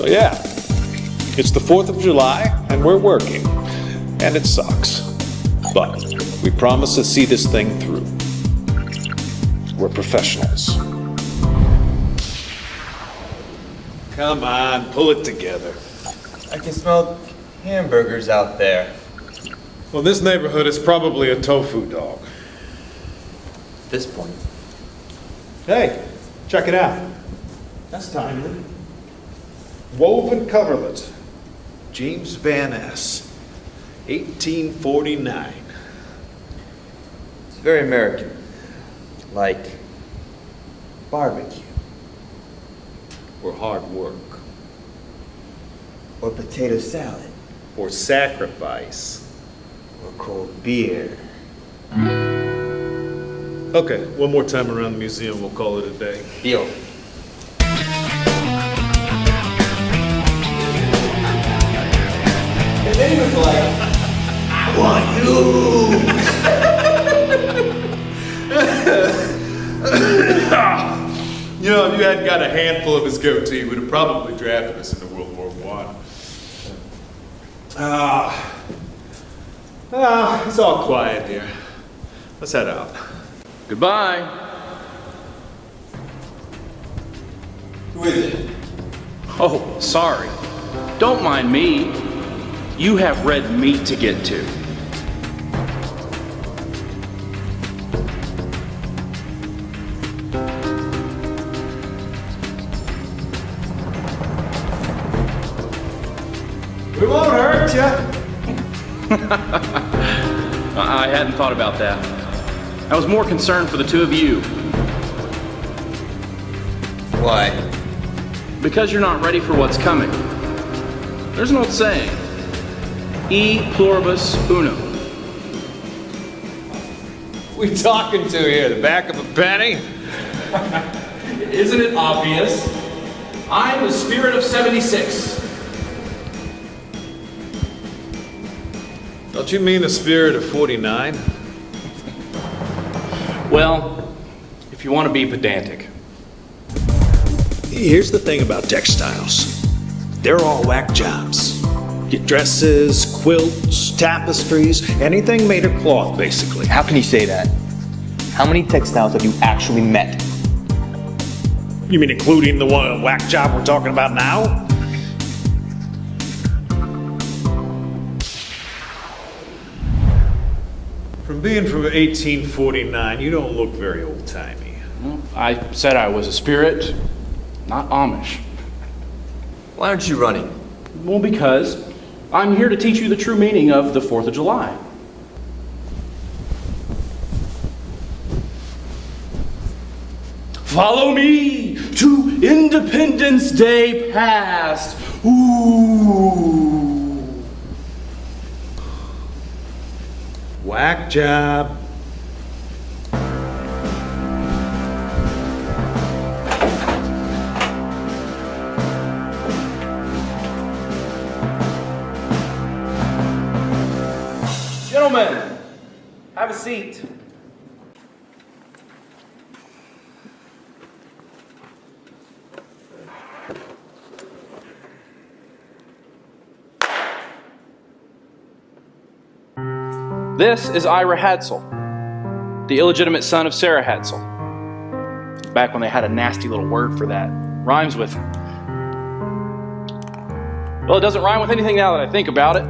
So yeah, it's the 4th of July and we're working. And it sucks. But we promise to see this thing through. We're professionals. Come on, pull it together. I can smell hamburgers out there. Well, this neighborhood is probably a tofu dog. At this point. Hey, check it out. That's timely. Woven coverlet. James Van Ness. 1849. It's very American. Like barbecue. Or hard work. Or potato salad. Or sacrifice. Or cold beer. Okay, one more time around the museum, we'll call it a day. Deal. And then he was like, I want You know, if you hadn't got a handful of his goatee, you would have probably drafted us into World War I. It's all quiet here. Let's head out. Goodbye. Who is it? Oh, sorry. Don't mind me. You have red meat to get to. We won't hurt you. I hadn't thought about that. I was more concerned for the two of you. Why? Because you're not ready for what's coming. There's an old saying, e pluribus unum. We talking to here? The back of a penny? Isn't it obvious? I'm the spirit of 76. Don't you mean the spirit of 49? Well, if you want to be pedantic. Here's the thing about textiles. They're all whack jobs. Get dresses, quilts, tapestries, anything made of cloth, basically. How can you say that? How many textiles have you actually met? You mean including the one whack job we're talking about now? From being from 1849, you don't look very old-timey. Well, I said I was a spirit, not Amish. Why aren't you running? Well, because I'm here to teach you the true meaning of the 4th of July. Follow me to Independence Day past. Ooh. Whack job. Gentlemen, have a seat. This is Ira Hadsel, the illegitimate son of Sarah Hadsel. Back when they had a nasty little word for that. Rhymes with... Well, it doesn't rhyme with anything now that I think about it.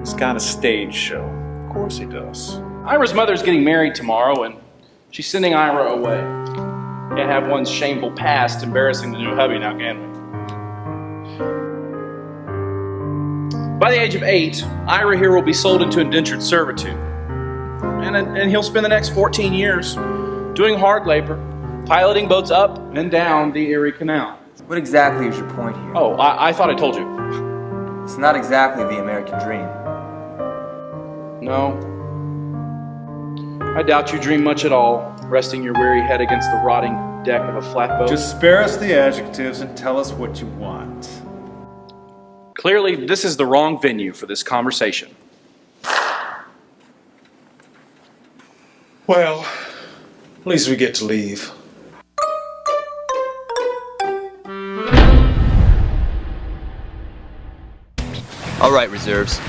It's got a stage show. Of course he does. Ira's mother's getting married tomorrow, and she's sending Ira away. Can't have one's shameful past embarrassing the new hubby now, can we? By the age of 8, Ira here will be sold into indentured servitude. And he'll spend the next 14 years doing hard labor, piloting boats up and down the Erie Canal. What exactly is your point here? Oh, I thought I told you. It's not exactly the American dream. No. I doubt you dream much at all, resting your weary head against the rotting deck of a flatboat. Just spare us the adjectives and tell us what you want. Clearly, this is the wrong venue for this conversation. Well, at least we get to leave. All right, reserves.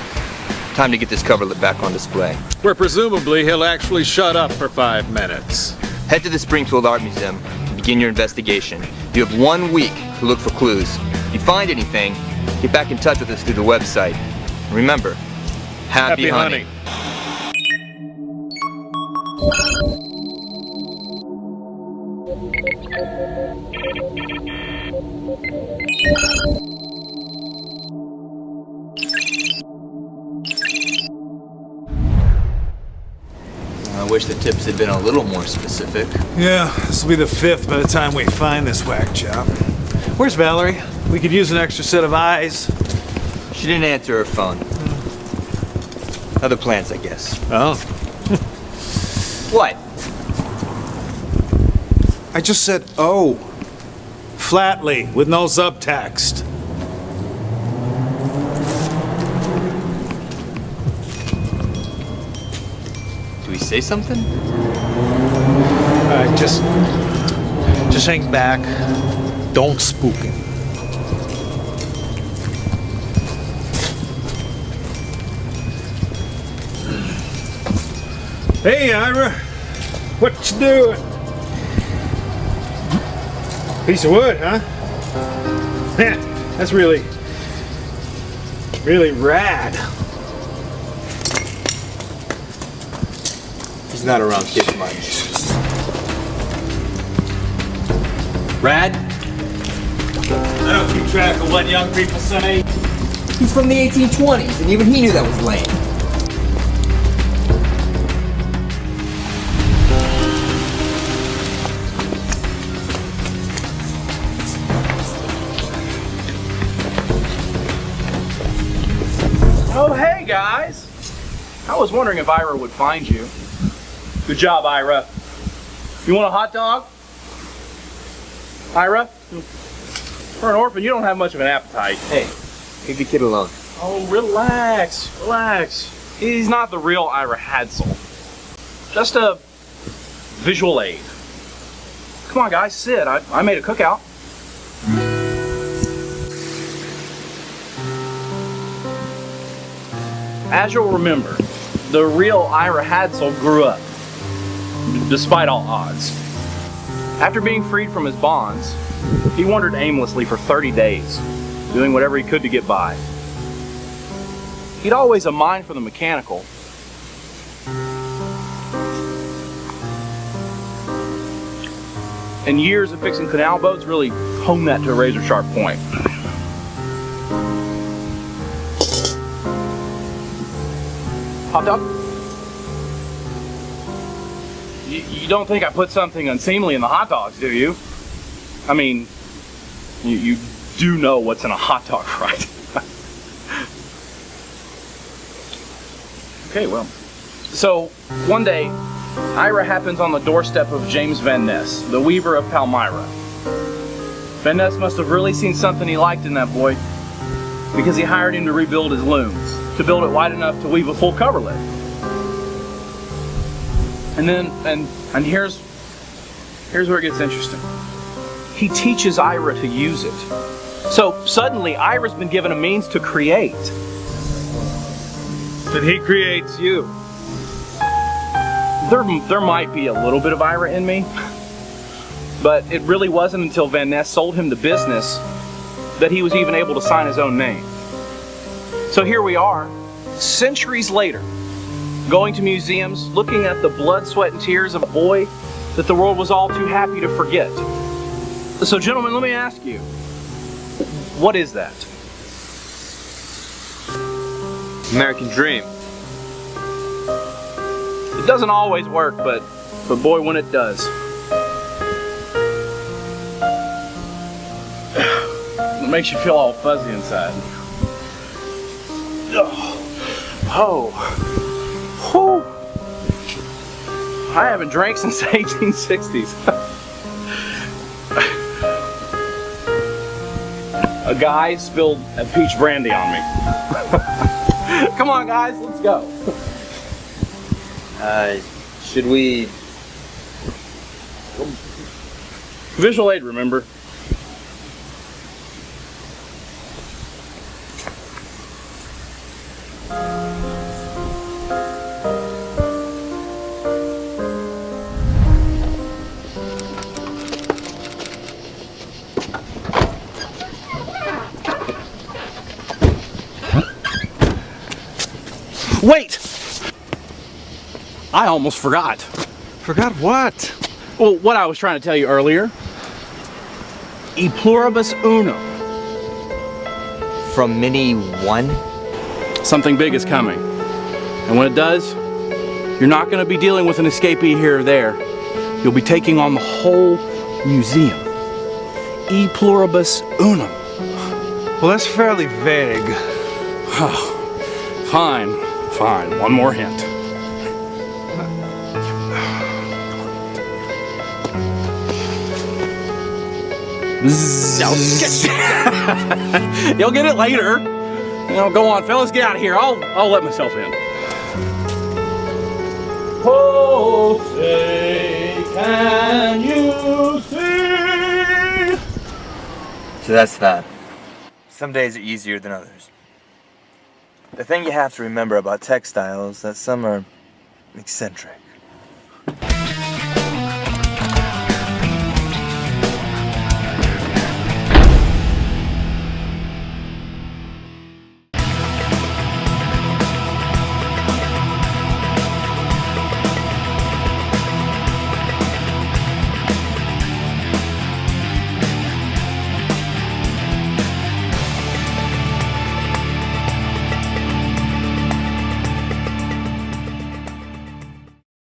Time to get this coverlet back on display. Where presumably he'll actually shut up for 5 minutes. Head to the Springfield Art Museum and begin your investigation. You have 1 week to look for clues. If you find anything, get back in touch with us through the website. And remember, happy hunting. I wish the tips had been a little more specific. Yeah, this will be the 5th by the time we find this whack job. Where's Valerie? We could use an extra set of eyes. She didn't answer her phone. Other plans, I guess. Oh. What? I just said, oh. Flatly, with no subtext. Do we say something? All right, just hang back. Don't spook him. Hey, Ira. What you doing? Piece of wood, huh? That's really rad. He's not around kids much. Rad? I don't keep track of what young people say. He's from the 1820s, and even he knew that was lame. Oh, hey, guys. I was wondering if Ira would find you. Good job, Ira. You want a hot dog? Ira? For an orphan, you don't have much of an appetite. Hey, leave the kid alone. Oh, relax. He's not the real Ira Hadsel. Just a visual aid. Come on, guys, sit. I made a cookout. As you'll remember, the real Ira Hadsel grew up, despite all odds. After being freed from his bonds, he wandered aimlessly for 30 days, doing whatever he could to get by. He'd always a mind for the mechanical. And years of fixing canal boats really honed that to a razor-sharp point. Hot dog? You don't think I put something unseemly in the hot dogs, do you? I mean, you do know what's in a hot dog, right? Okay, well. So, one day, Ira happens on the doorstep of James Van Ness, the weaver of Palmyra. Van Ness must have really seen something he liked in that boy, because he hired him to rebuild his looms, to build it wide enough to weave a full coverlet. And then, and here's where it gets interesting. He teaches Ira to use it. So suddenly, Ira's been given a means to create. But he creates you. There might be a little bit of Ira in me, but it really wasn't until Van Ness sold him the business that he was even able to sign his own name. So here we are, centuries later, going to museums, looking at the blood, sweat, and tears of a boy that the world was all too happy to forget. So gentlemen, let me ask you, what is that? American dream. It doesn't always work, but boy, when it does. It makes you feel all fuzzy inside. Oh. Whew. I haven't drank since the 1860s. A guy spilled a peach brandy on me. Come on, guys, let's go. Should we... Visual aid, remember? Wait! I almost forgot. Forgot what? Well, what I was trying to tell you earlier. E pluribus unum. From Mini 1? Something big is coming. And when it does, you're not going to be dealing with an escapee here or there. You'll be taking on the whole museum. E pluribus unum. Well, that's fairly vague. Fine, fine. One more hint. You'll get it later. You know, go on, fellas, get out of here. I'll let myself in. Oh, say, can you see? So that's that. Some days are easier than others. The thing you have to remember about textiles is that some are eccentric.